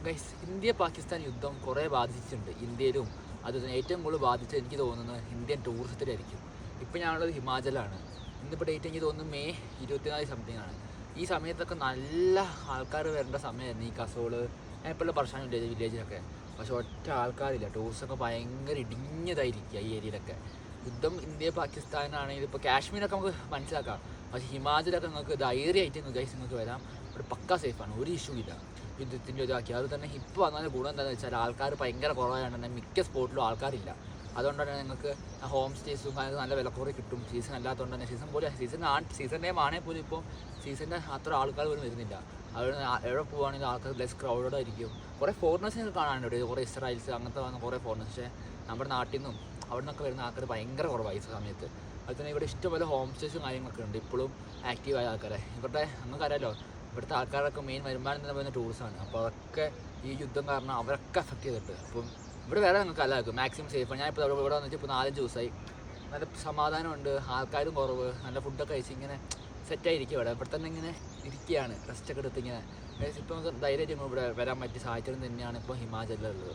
Guys, India Pakistan യുദ്ധം കുറേ ബാധിച്ചിട്ടുണ്ട് ഇന്ത്യയിലും. അതുപോലെ ഏറ്റവും കൂടുതൽ ബാധിച്ചത് എനിക്ക് തോന്നുന്നത് ഇന്ത്യൻ ടൂറിസത്തിലായിരിക്കും. ഇപ്പം ഞാനുള്ളത് ഹിമാചലാണ്. ഇന്നിപ്പോൾ ഡേറ്റ് എനിക്ക് തോന്നുന്നു മെയ് 24 സംതിങ് ആണ്. ഈ സമയത്തൊക്കെ നല്ല ആൾക്കാർ വരേണ്ട സമയമായിരുന്നു. ഈ കസോള് ഇപ്പോൾ പ്രശ്നം വില്ലേജിലൊക്കെ. പക്ഷെ ഒറ്റ ആൾക്കാരില്ല. ടൂറിസ്റ്റൊക്കെ ഭയങ്കര ഇടിഞ്ഞതായിരിക്കുക ഈ ഏരിയയിലൊക്കെ. യുദ്ധം ഇന്ത്യ പാകിസ്ഥാനാണെങ്കിൽ ഇപ്പോൾ കാശ്മീരൊക്കെ നമുക്ക് മനസ്സിലാക്കാം. പക്ഷേ ഹിമാചലൊക്കെ നിങ്ങൾക്ക് ധൈര്യമായിട്ട് ഗൈസ് നിങ്ങൾക്ക് വരാം. ഇവിടെ പക്കാ സേഫാണ്, ഒരു ഇഷ്യൂ ഇല്ല. യുദ്ധത്തിൻ്റെ ഇതാക്കി അത് തന്നെ. ഇപ്പോൾ വന്നാൽ ഗുണം എന്താണെന്ന് വെച്ചാൽ ആൾക്കാർ ഭയങ്കര കുറവായതുകൊണ്ട് തന്നെ മിക്ക സ്പോട്ടിലും ആൾക്കാരില്ല. അതുകൊണ്ട് തന്നെ നിങ്ങൾക്ക് ഹോം സ്റ്റേസും അത് നല്ല വിലക്കുറവ് കിട്ടും. സീസൺ അല്ലാത്തതുകൊണ്ട് തന്നെ സീസൺ ടൈം ആണെങ്കിൽ പോലും ഇപ്പോൾ സീസണിൻ്റെ അത്ര ആൾക്കാർ പോലും വരുന്നില്ല. അതുകൊണ്ട് എവിടെ പോകുകയാണെങ്കിൽ ആൾക്കാർ ലെസ് ക്രൗഡഡ് ആയിരിക്കും. കുറേ ഫോറിനേഴ്സിനെ കാണാനുണ്ട്, കുറേ ഇസ്രായേൽസ് അങ്ങനത്തെ വന്ന കുറേ ഫോറിനേഴ്സ്. പക്ഷേ നമ്മുടെ നാട്ടിൽ നിന്നും അവിടെ നിന്നൊക്കെ വരുന്ന ആൾക്കാർ ഭയങ്കര കുറവായി ഈ സമയത്ത്. അതുപോലെ തന്നെ ഇവിടെ ഇഷ്ടംപോലെ ഹോം സ്റ്റേസും കാര്യങ്ങളൊക്കെ ഉണ്ട്. ഇപ്പോഴും ആക്റ്റീവായ ആൾക്കാരെ ഇവരുടെ നമുക്കറിയാലോ, ഇവിടുത്തെ ആൾക്കാരൊക്കെ മെയിൻ വരുമാനം തന്നെ പറയുന്ന ടൂറിസമാണ്. അപ്പോൾ അതൊക്കെ ഈ യുദ്ധം കാരണം അവരൊക്കെ അഫക്റ്റ് ചെയ്തിട്ട്. അപ്പം ഇവിടെ വേറെ നിങ്ങൾക്ക് എല്ലാവർക്കും മാക്സിമം സേഫാണ്. ഞാനിപ്പോൾ ഇവിടെ വന്നിട്ട് ഇപ്പോൾ 4-5 ദിവസമായി. നല്ല സമാധാനമുണ്ട്, ആൾക്കാരും കുറവ്, നല്ല ഫുഡൊക്കെ കഴിച്ച് ഇങ്ങനെ സെറ്റായിരിക്കും. ഇവിടെ തന്നെ ഇങ്ങനെ ഇരിക്കുകയാണ്, റെസ്റ്റൊക്കെ എടുത്ത് ഇങ്ങനെ. ഇപ്പോൾ നമുക്ക് ധൈര്യമായിട്ട് ഇവിടെ വരാൻ പറ്റി സാഹചര്യം തന്നെയാണ് ഇപ്പോൾ ഹിമാചലിലുള്ളത്.